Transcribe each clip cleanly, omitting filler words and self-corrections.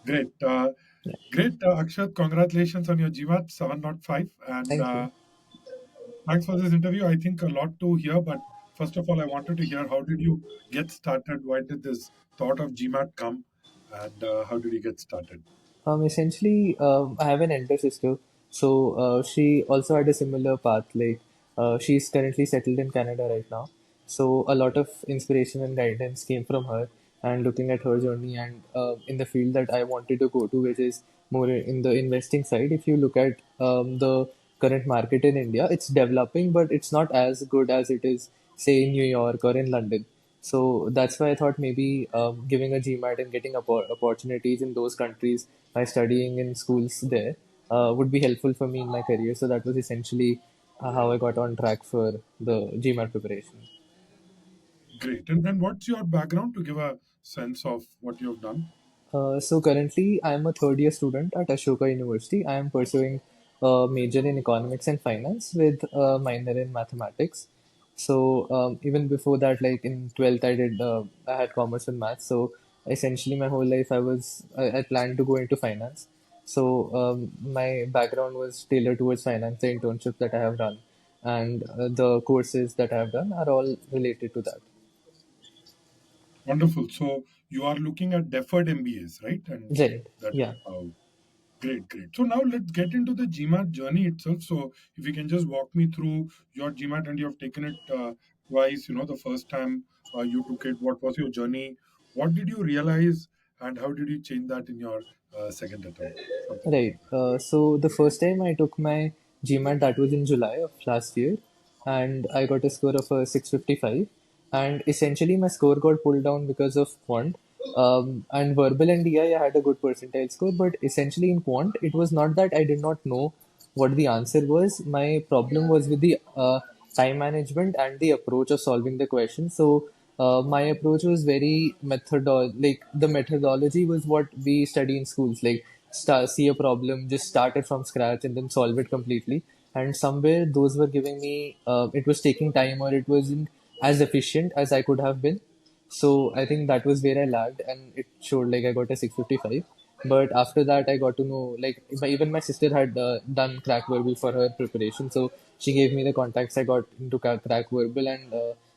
Great. Yeah, Great, Akshat. Congratulations on your GMAT 705. And thank you. thanks for this interview. I think a lot to hear. But first of all, I wanted to hear how did you get started? Why did this thought of GMAT come? And how did you get started? Essentially, I have an elder sister, so she also had a similar path. Like, she's currently settled in Canada right now. So a lot of inspiration and guidance came from her, and looking at her journey and in the field that I wanted to go to, which is more in the investing side. If you look at the current market in India, it's developing, but it's not as good as it is, say, in New York or in London. So that's why I thought maybe giving a GMAT and getting opportunities in those countries by studying in schools there would be helpful for me in my career. So that was essentially how I got on track for the GMAT preparation. Great. And what's your background to give a sense of what you have done? So currently, I am a third year student at Ashoka University. I am pursuing a major in economics and finance with a minor in mathematics. So even before that, like in 12th, I had commerce and maths. So essentially, my whole life I planned to go into finance. So my background was tailored towards finance. The internships that I have done and the courses that I have done are all related to that. Wonderful. So you are looking at deferred MBAs, right? And Right. that is Yeah. how. Great, great. So now let's get into the GMAT journey itself. So if you can just walk me through your GMAT and you have taken it twice, the first time you took it, what was your journey? What did you realize and how did you change that in your second attempt? Something like Right. So the first time I took my GMAT, that was in July of last year, and I got a score of 655. And essentially, my score got pulled down because of quant. And verbal and DI, I had a good percentile score, but essentially in quant, it was not that I did not know what the answer was. My problem was with the time management and the approach of solving the question. So my approach was very like the methodology was what we study in schools, like see a problem, just start it from scratch and then solve it completely. And somewhere those were giving me, it was taking time or it wasn't as efficient as I could have been. So I think that was where I lagged, and it showed like I got a 655. But after that, I got to know like even my sister had done crack verbal for her preparation, so she gave me the contacts. I got into crack verbal, and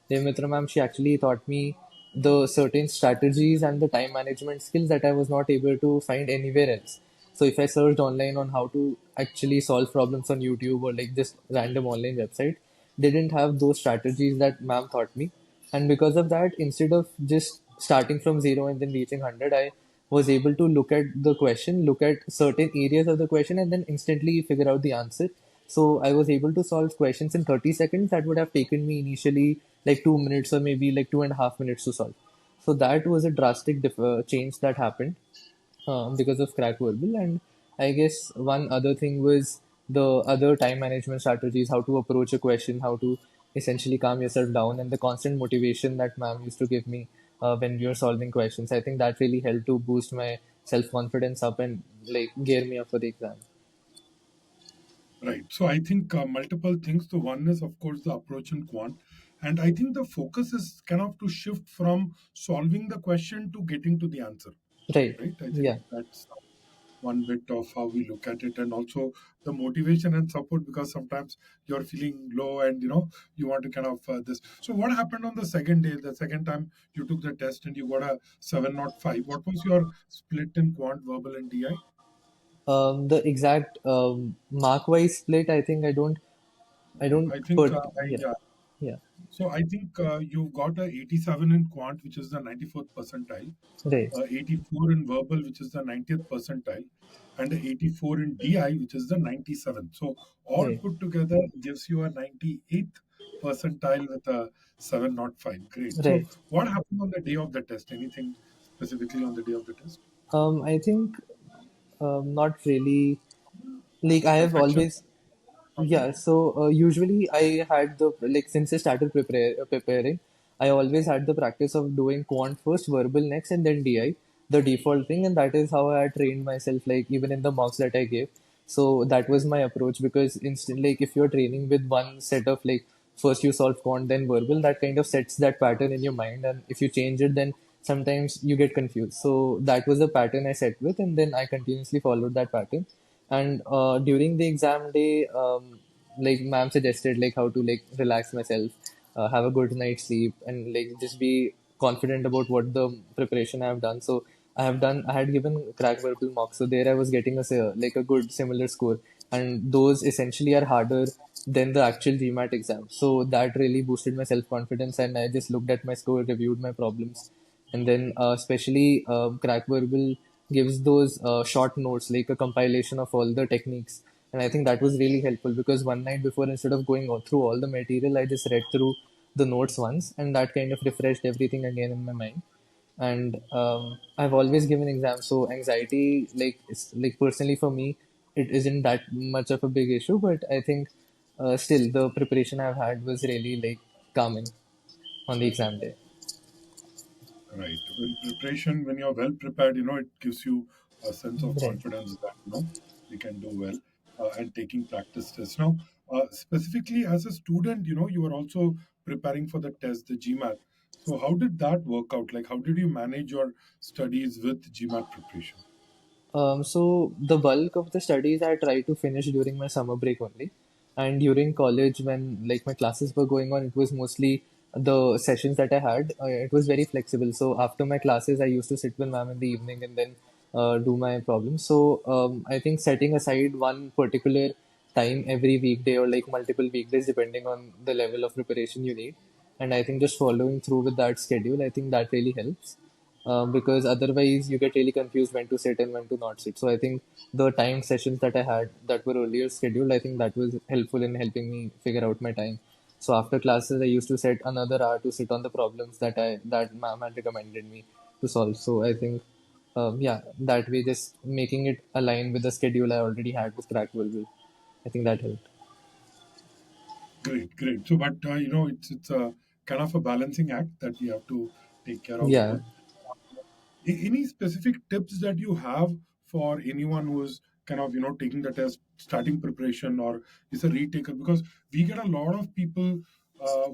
Devmitra ma'am, she actually taught me the certain strategies and the time management skills that I was not able to find anywhere else. So if I searched online on how to actually solve problems on YouTube or like just random online websites, they didn't have those strategies that ma'am taught me. And because of that, instead of just starting from zero and then reaching 100, I was able to look at the question, look at certain areas of the question, and then instantly figure out the answer. So I was able to solve questions in 30 seconds that would have taken me initially like 2 minutes or maybe like 2.5 minutes to solve. So that was a drastic change that happened because of crack verbal. And I guess one other thing was the other time management strategies, how to approach a question, how to essentially calm yourself down, and the constant motivation that ma'am used to give me when we were solving questions. I think that really helped to boost my self confidence up and like gear me up for the exam. right. So I think multiple things. The one is, of course, the approach in quant. And I think the focus is kind of to shift from solving the question to getting to the answer, Right. right? I think Yeah. that's one bit of how we look at it, and also the motivation and support, because sometimes you're feeling low and you want to kind of this. So what happened on the second day, the second time you took the test and you got a 705? What was your split in quant, verbal, and DI? The exact mark wise split, I think I don't I think put, yeah, yeah. yeah, So I think you've got a 87 in quant, which is the 94th percentile, right, 84 in verbal, which is the 90th percentile, and a 84 in DI, which is the 97th. So all right. put together gives you a 98th percentile with a 705. Great. So Right. what happened on the day of the test? Anything specifically on the day of the test? I think not really. Like I have Reflection, always, something? yeah. So usually I had the like since I started preparing, I always had the practice of doing quant first, verbal next, and then DI, the default thing, and that is how I had trained myself. Like even in the mocks that I gave, so that was my approach because instant like if you're training with one set of like first you solve quant then verbal, that kind of sets that pattern in your mind, and if you change it, then sometimes you get confused. So that was a pattern I set with, and then I continuously followed that pattern. And during the exam day, like ma'am suggested like how to like relax myself, have a good night's sleep, and like just be confident about what the preparation I have done. So I had given crack verbal mock, so there I was getting like a good similar score, and those essentially are harder than the actual GMAT exam. So that really boosted my self confidence, and I just looked at my score, reviewed my problems, and then especially crack verbal gives those short notes like a compilation of all the techniques, and I think that was really helpful because one night before, instead of going through all the material, I just read through the notes once, and that kind of refreshed everything again in my mind. And I've always given exams, so anxiety, like it's like personally for me, it isn't that much of a big issue. But I think still the preparation I've had was really like calming on the exam day. Right. When preparation, when you're well prepared, it gives you a sense of Right. confidence that we can do well, and taking practice tests. Now, specifically as a student, you are also preparing for the test, the GMAT. So, how did that work out? Like, how did you manage your studies with GMAT preparation? So the bulk of the studies I try to finish during my summer break only. And during college, when like my classes were going on, it was mostly the sessions that I had. It was very flexible. So after my classes, I used to sit with ma'am in the evening and then do my problems. So I think setting aside one particular time every weekday or like multiple weekdays, depending on the level of preparation you need. And I think just following through with that schedule, I think that really helps, because otherwise you get really confused when to sit and when to not sit. So I think the time sessions that I had that were earlier scheduled, I think that was helpful in helping me figure out my time. So after classes, I used to set another hour to sit on the problems that ma'am had recommended me to solve. So I think, yeah, that way just making it align with the schedule I already had with Crack Will. I think that helped. Great, great. So, but it's a kind of a balancing act that we have to take care of Yeah. both. Any specific tips that you have for anyone who's kind of taking the test, starting preparation, or is a retaker? Because we get a lot of people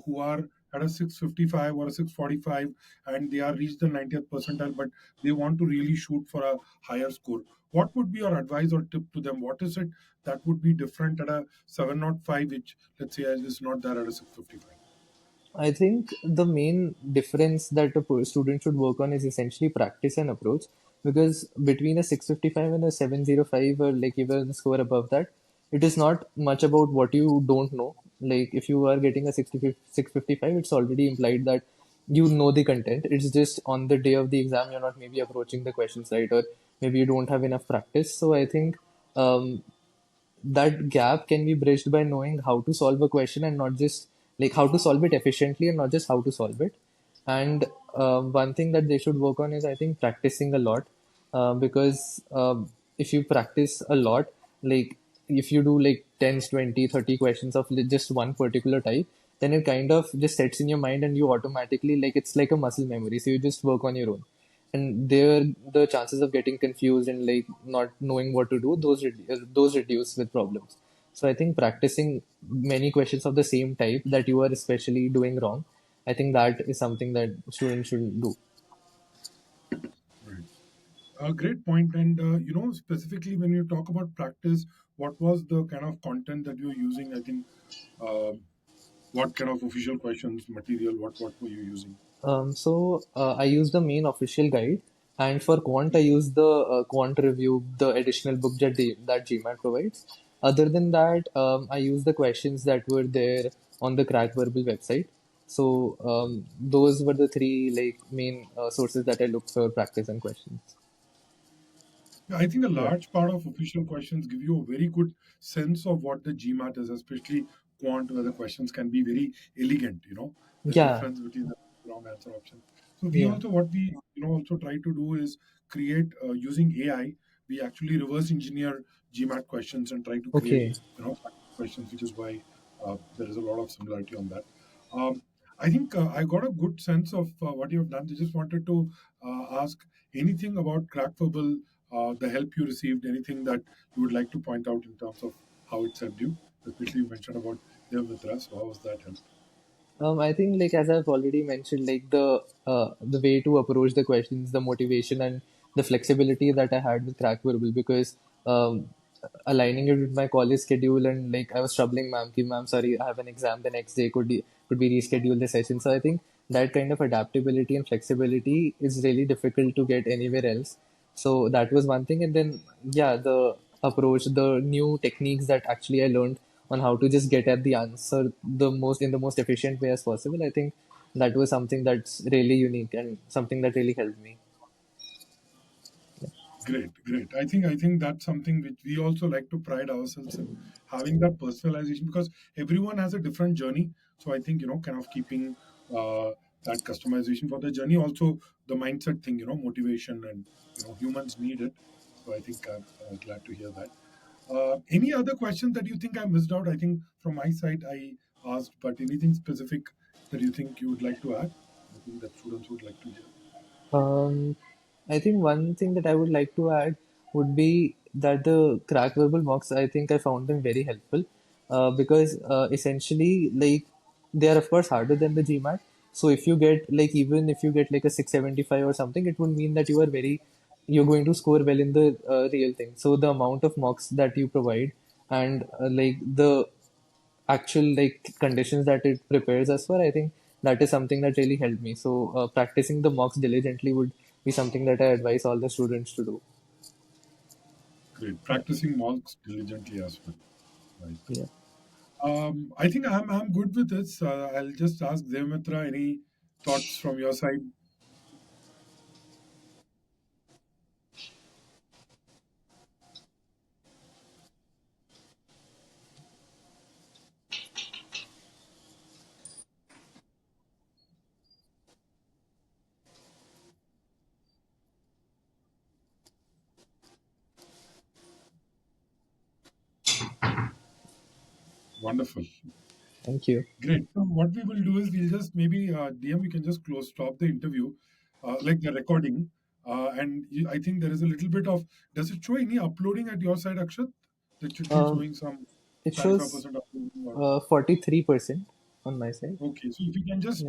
who are at a 655 or a 645, and they are reached the 90th percentile, but they want to really shoot for a higher score. What would be your advice or tip to them? What is it that would be different at a 705, which, let's say, is not there at a 655? I think the main difference that a student should work on is essentially practice and approach. Because between a 655 and a 705, or like even a score above that, it is not much about what you don't know. Like if you are getting a 655, it's already implied that you know the content. It's just on the day of the exam, you're not maybe approaching the questions right, or maybe you don't have enough practice. So I think um, that gap can be bridged by knowing how to solve a question and not just like how to solve it efficiently and not just how to solve it. And one thing that they should work on is, I think, practicing a lot, because if you practice a lot, like if you do like 10, 20, 30 questions of just one particular type, then it kind of just sets in your mind and you automatically, like it's like a muscle memory. So you just work on your own, and there the chances of getting confused and like not knowing what to do, those reduce with problems. So I think practicing many questions of the same type that you are especially doing wrong, I think that is something that students should do. Right. A great point. And, specifically when you talk about practice, what was the kind of content that you're using? I think, um, what kind of official questions, material, what were you using? So I use the main official guide, and for quant, I use the quant review, the additional book that GMAT provides. Other than that, I use the questions that were there on the Crack Verbal website. So those were the three like main sources that I looked for practice and questions. Yeah, I think a Yeah. large part of official questions give you a very good sense of what the GMAT is, especially quant, where the questions can be very elegant. The Yeah. difference between the wrong answer option. So we Yeah. also, what we also try to do is create, using AI. We actually reverse engineer GMAT questions and try to create Okay. questions, which is why there is a lot of similarity on that. Um, I think I got a good sense of what you have done. I just wanted to ask anything about Crackverbal, the help you received, anything that you would like to point out in terms of how it helped you. Especially you mentioned about Devmitra, so how was that help? I think like as I've already mentioned, like the way to approach the questions, the motivation and the flexibility that I had with Crack Verbal because aligning it with my college schedule and like I was troubling ma'am, ki ma'am, sorry, I have an exam the next day, could we reschedule the session? So I think that kind of adaptability and flexibility is really difficult to get anywhere else. So that was one thing, and then yeah, the approach, the new techniques that actually I learned on how to just get at the answer the most in the most efficient way as possible. I think that was something that's really unique and something that really helped me. Great, great. I think that's something which we also like to pride ourselves in having that personalization because everyone has a different journey. So I think kind of keeping uh, that customization for the journey, also the mindset thing, motivation and humans need it. So I think I'm glad to hear that. Any other questions that you think I missed out? I think from my side I asked, but anything specific that you think you would like to add? Anything that students would like to hear? Um, I think one thing that I would like to add would be that the crack verbal mocks, I think I found them very helpful because essentially, like, they are of course harder than the GMAT. So if you get like even if you get like a 675 or something, it would mean that you're going to score well in the real thing. So the amount of mocks that you provide and like the actual like conditions that it prepares us for, I think that is something that really helped me. So practicing the mocks diligently would be something that I advise all the students to do. Great. Yeah, Practicing mocks diligently as well. Right. yeah. I think I'm good with this. I'll just ask Devmitra any thoughts from your side. Wonderful. Thank you. Great. So what we will do is we'll just maybe DM. We can just close stop the interview, like the recording. I think there is a little bit of. Does it show any uploading at your side, Akshat? That should be Um, showing some it shows 35% uploading. Or 43% on my side. okay. So if you can just Yeah.